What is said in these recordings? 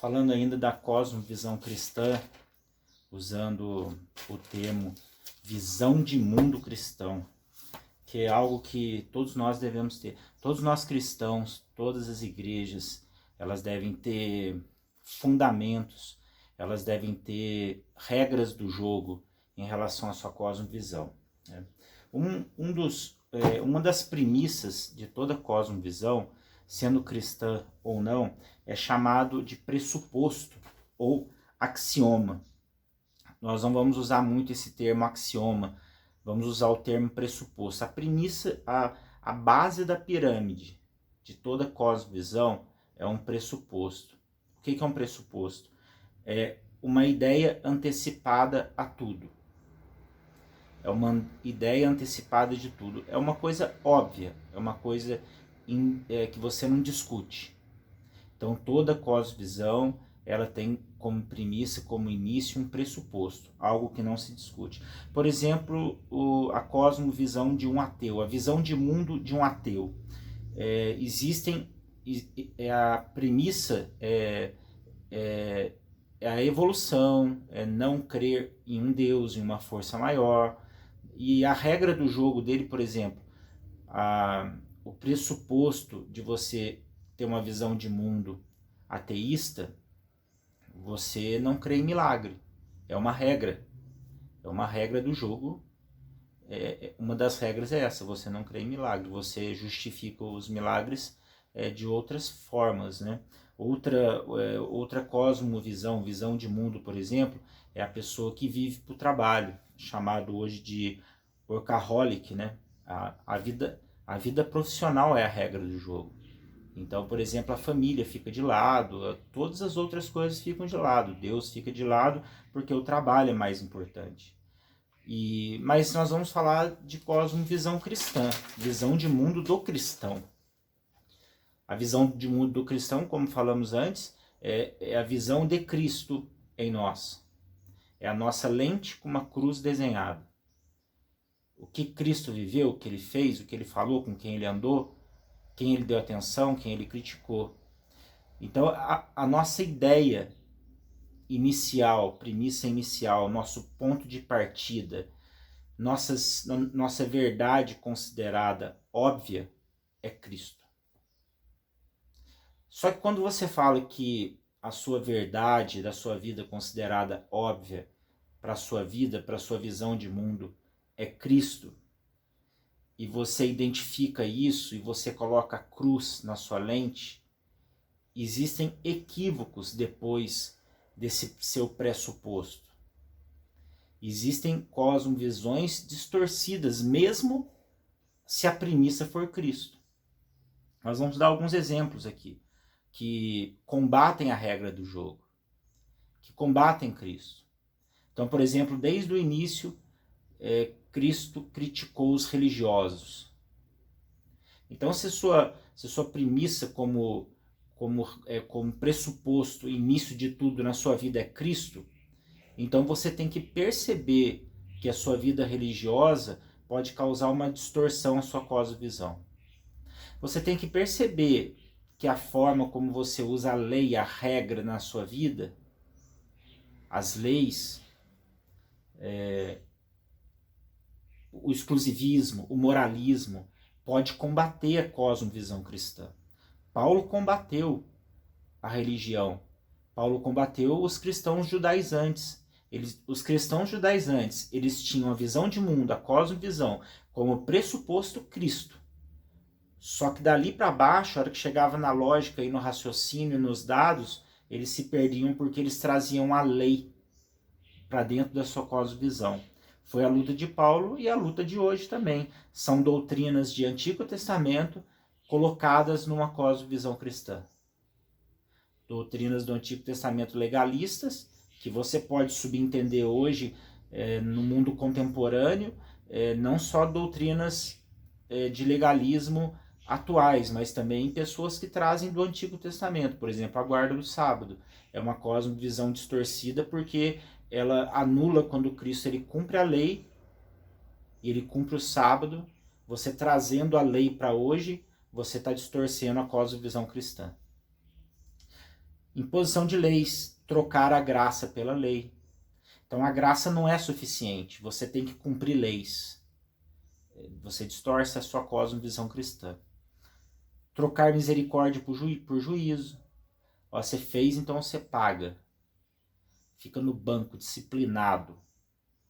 Falando ainda da cosmovisão cristã, usando o termo visão de mundo cristão, que é algo que todos nós devemos ter. Todos nós cristãos, todas as igrejas, elas devem ter fundamentos, elas devem ter regras do jogo em relação à sua cosmovisão. Uma das premissas de toda cosmovisão, sendo cristã ou não, é chamado de pressuposto ou axioma. Nós não vamos usar muito esse termo axioma, vamos usar o termo pressuposto. A premissa, a base da pirâmide de toda cosmovisão é um pressuposto. O que é um pressuposto? É uma ideia antecipada a tudo. É uma ideia antecipada de tudo. É uma coisa óbvia, é uma coisa que você não discute. Então toda cosmovisão, ela tem como premissa, como início, um pressuposto, algo que não se discute. Por exemplo, a cosmovisão de um ateu, a visão de mundo de um ateu. A premissa é a evolução, é não crer em um Deus, em uma força maior. E a regra do jogo dele, por exemplo, o pressuposto de você ter uma visão de mundo ateísta, você não crê em milagre. É uma regra. É uma regra do jogo. Uma das regras é essa, você não crê em milagre. Você justifica os milagres de outras formas, né? Outra cosmovisão, visão de mundo, por exemplo, é a pessoa que vive para o trabalho, chamado hoje de workaholic, né? A vida profissional é a regra do jogo. Então, por exemplo, a família fica de lado, todas as outras coisas ficam de lado, Deus fica de lado porque o trabalho é mais importante. Mas nós vamos falar de cosmovisão cristã, visão de mundo do cristão. A visão de mundo do cristão, como falamos antes, é a visão de Cristo em nós. É a nossa lente com uma cruz desenhada. O que Cristo viveu, o que ele fez, o que ele falou, com quem ele andou, quem ele deu atenção, quem ele criticou. Então, a nossa ideia inicial, premissa inicial, nosso ponto de partida, nossa verdade considerada óbvia é Cristo. Só que quando você fala que a sua verdade da sua vida considerada óbvia para a sua vida, para a sua visão de mundo, é Cristo, e você identifica isso e você coloca a cruz na sua lente, existem equívocos depois desse seu pressuposto. Existem cosmovisões distorcidas, mesmo se a premissa for Cristo. Nós vamos dar alguns exemplos aqui, que combatem a regra do jogo, que combatem Cristo. Então, por exemplo, desde o início, Cristo criticou os religiosos. Então, se sua premissa como pressuposto, início de tudo na sua vida é Cristo, então você tem que perceber que a sua vida religiosa pode causar uma distorção à sua cosmovisão. Você tem que perceber que a forma como você usa a lei, a regra na sua vida, as leis, o exclusivismo, o moralismo, pode combater a cosmovisão cristã. Paulo combateu a religião. Paulo combateu os cristãos judaizantes. Os cristãos judaizantes, eles tinham a visão de mundo, a cosmovisão, como pressuposto Cristo. Só que dali para baixo, a hora que chegava na lógica e no raciocínio, nos dados, eles se perdiam porque eles traziam a lei para dentro da sua cosmovisão. Foi a luta de Paulo e a luta de hoje também. São doutrinas de Antigo Testamento colocadas numa cosmovisão cristã. Doutrinas do Antigo Testamento legalistas, que você pode subentender hoje no mundo contemporâneo, não só doutrinas de legalismo atuais, mas também pessoas que trazem do Antigo Testamento. Por exemplo, a guarda do sábado é uma cosmovisão distorcida porque ela anula quando Cristo ele cumpre a lei, e ele cumpre o sábado. Você trazendo a lei para hoje, você está distorcendo a cosmovisão cristã. Imposição de leis, trocar a graça pela lei. Então a graça não é suficiente, você tem que cumprir leis. Você distorce a sua cosmovisão cristã. Trocar misericórdia por juízo. Ó, você fez, então você paga. Fica no banco, disciplinado,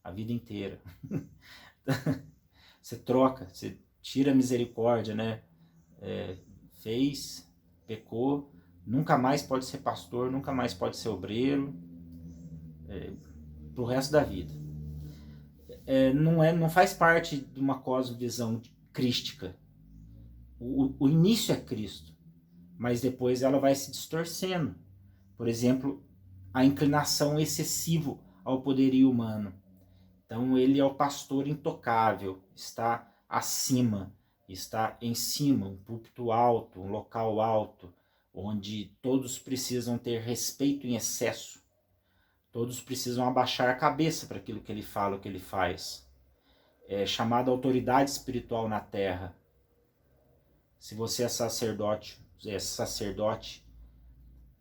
a vida inteira. Você troca, você tira a misericórdia, né? Fez, pecou, nunca mais pode ser pastor, nunca mais pode ser obreiro, pro resto da vida. Não faz parte de uma cosmovisão crística. O início é Cristo, mas depois ela vai se distorcendo. Por exemplo, a inclinação excessiva ao poderio humano. Então ele é o pastor intocável, está acima, está em cima, um púlpito alto, um local alto, onde todos precisam ter respeito em excesso. Todos precisam abaixar a cabeça para aquilo que ele fala, o que ele faz. É chamada autoridade espiritual na terra. Se você é sacerdote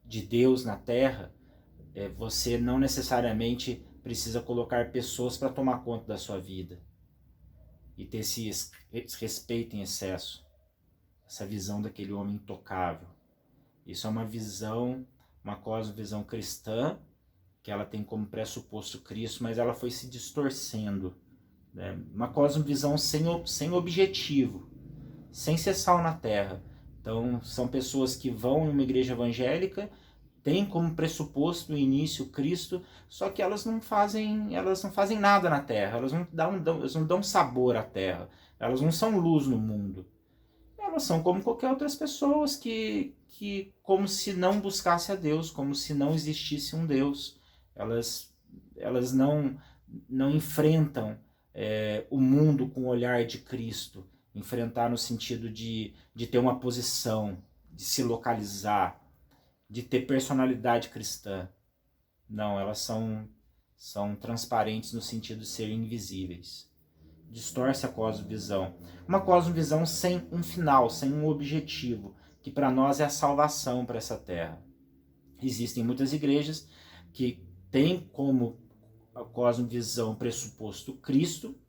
de Deus na terra, você não necessariamente precisa colocar pessoas para tomar conta da sua vida e ter esse respeito em excesso, essa visão daquele homem intocável. Isso é uma visão, uma cosmovisão cristã, que ela tem como pressuposto Cristo, mas ela foi se distorcendo. Né? Uma cosmovisão sem objetivo, sem ser sal na terra. Então, são pessoas que vão em uma igreja evangélica, têm como pressuposto no início Cristo, só que elas não fazem nada na terra, elas não dão sabor à terra, elas não são luz no mundo. Elas são como qualquer outras pessoas que como se não buscasse a Deus, como se não existisse um Deus. Elas não enfrentam o mundo com o olhar de Cristo, enfrentar no sentido de ter uma posição, de se localizar, de ter personalidade cristã. Não, elas são transparentes no sentido de serem invisíveis. Distorce a cosmovisão. Uma cosmovisão sem um final, sem um objetivo, que para nós é a salvação para essa terra. Existem muitas igrejas que têm como a cosmovisão pressuposto Cristo,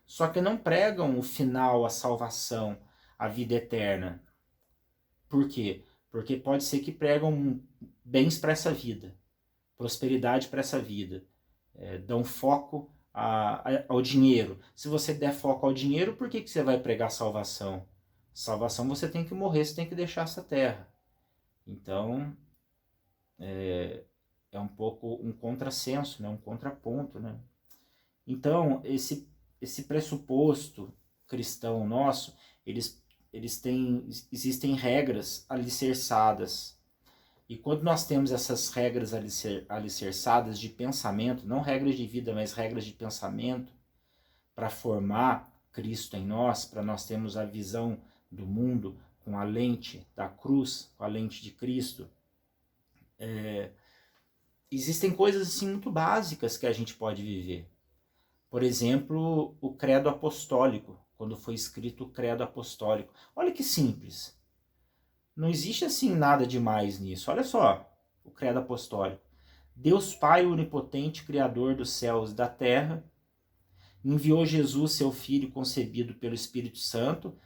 só que não pregam o final, a salvação, a vida eterna. Por quê? Porque pode ser que pregam bens para essa vida, prosperidade para essa vida, dão foco ao dinheiro. Se você der foco ao dinheiro, por que você vai pregar salvação? Salvação você tem que morrer, você tem que deixar essa terra. Então, é um pouco um contrassenso, né? Um contraponto. Né? Então, esse pressuposto cristão nosso, existem regras alicerçadas. E quando nós temos essas regras alicerçadas de pensamento, não regras de vida, mas regras de pensamento, para formar Cristo em nós, para nós termos a visão do mundo com a lente da cruz, com a lente de Cristo, existem coisas assim muito básicas que a gente pode viver. Por exemplo, o credo apostólico, quando foi escrito o credo apostólico. Olha que simples. Não existe assim nada demais nisso. Olha só o credo apostólico. Deus Pai onipotente, Criador dos céus e da terra, enviou Jesus, seu Filho concebido pelo Espírito Santo,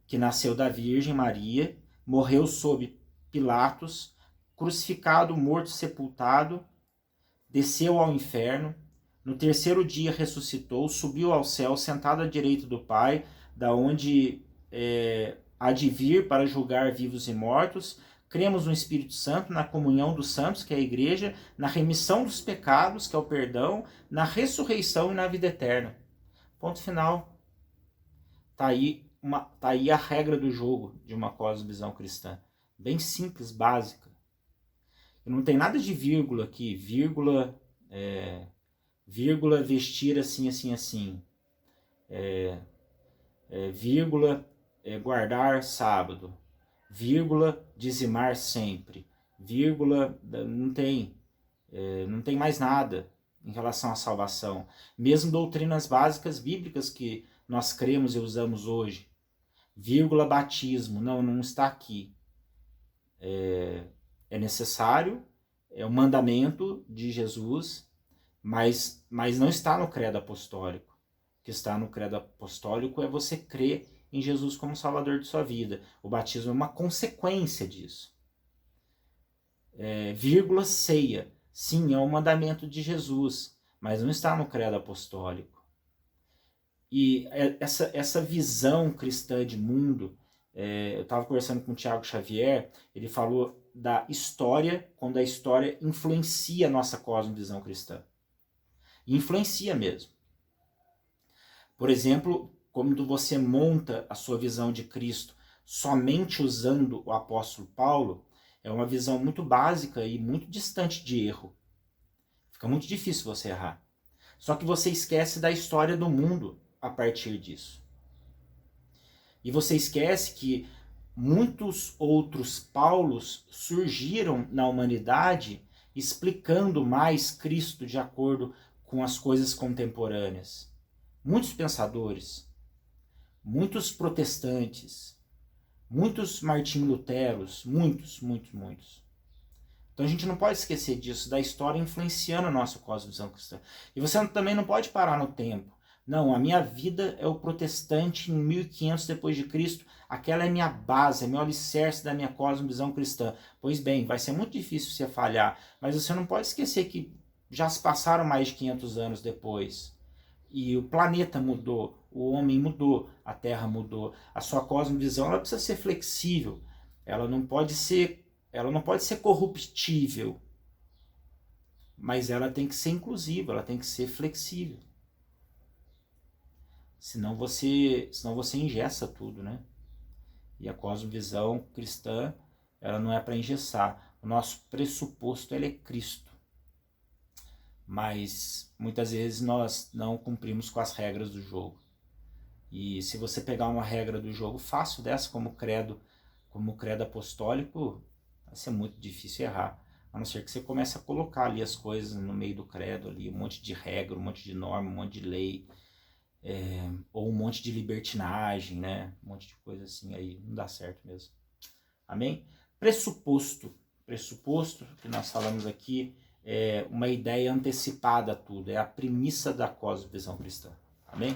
que nasceu da Virgem Maria, morreu sob Pilatos, crucificado, morto, sepultado, desceu ao inferno, no terceiro dia ressuscitou, subiu ao céu, sentado à direita do Pai, da onde há de vir para julgar vivos e mortos. Cremos no Espírito Santo, na comunhão dos santos, que é a igreja, na remissão dos pecados, que é o perdão, na ressurreição e na vida eterna. Ponto final. Tá aí a regra do jogo de uma cosmovisão cristã. Bem simples, básica. E não tem nada de vírgula aqui. Vírgula vestir assim, assim, assim. Vírgula guardar sábado. Vírgula dizimar sempre. Vírgula não tem mais nada em relação à salvação. Mesmo doutrinas básicas bíblicas que nós cremos e usamos hoje. Vírgula batismo. Não está aqui. é necessário, é um mandamento de Jesus, mas não está no credo apostólico. O que está no credo apostólico é você crer em Jesus como Salvador de sua vida. O batismo é uma consequência disso. Vírgula, ceia. Sim, é um mandamento de Jesus, mas não está no credo apostólico. E essa visão cristã de mundo, eu estava conversando com o Tiago Xavier, ele falou da história, quando a história influencia a nossa cosmovisão cristã. E influencia mesmo. Por exemplo, quando você monta a sua visão de Cristo somente usando o apóstolo Paulo, é uma visão muito básica e muito distante de erro. Fica muito difícil você errar. Só que você esquece da história do mundo a partir disso. E você esquece que muitos outros Paulos surgiram na humanidade explicando mais Cristo de acordo com as coisas contemporâneas. Muitos pensadores, muitos protestantes, muitos Martim Luteros, muitos. Então a gente não pode esquecer disso, da história influenciando a nossa cosmovisão cristã. E você também não pode parar no tempo. Não, a minha vida é o protestante em 1500 depois de Cristo, aquela é minha base, é meu alicerce da minha cosmovisão cristã. Pois bem, vai ser muito difícil você falhar, mas você não pode esquecer que já se passaram mais de 500 anos depois. E o planeta mudou, o homem mudou, a Terra mudou. A sua cosmovisão ela precisa ser flexível, ela não pode ser corruptível, mas ela tem que ser inclusiva, ela tem que ser flexível. Senão você engessa tudo, né? E a cosmovisão cristã, ela não é para engessar. O nosso pressuposto ele é Cristo. Mas muitas vezes nós não cumprimos com as regras do jogo. E se você pegar uma regra do jogo fácil dessa, como credo apostólico, vai ser muito difícil errar. A não ser que você comece a colocar ali as coisas no meio do credo, ali, um monte de regra, um monte de norma, um monte de lei, ou um monte de libertinagem, né? Um monte de coisa assim, aí não dá certo mesmo. Amém? Pressuposto que nós falamos aqui é uma ideia antecipada a tudo, é a premissa da cosmovisão cristã. Amém?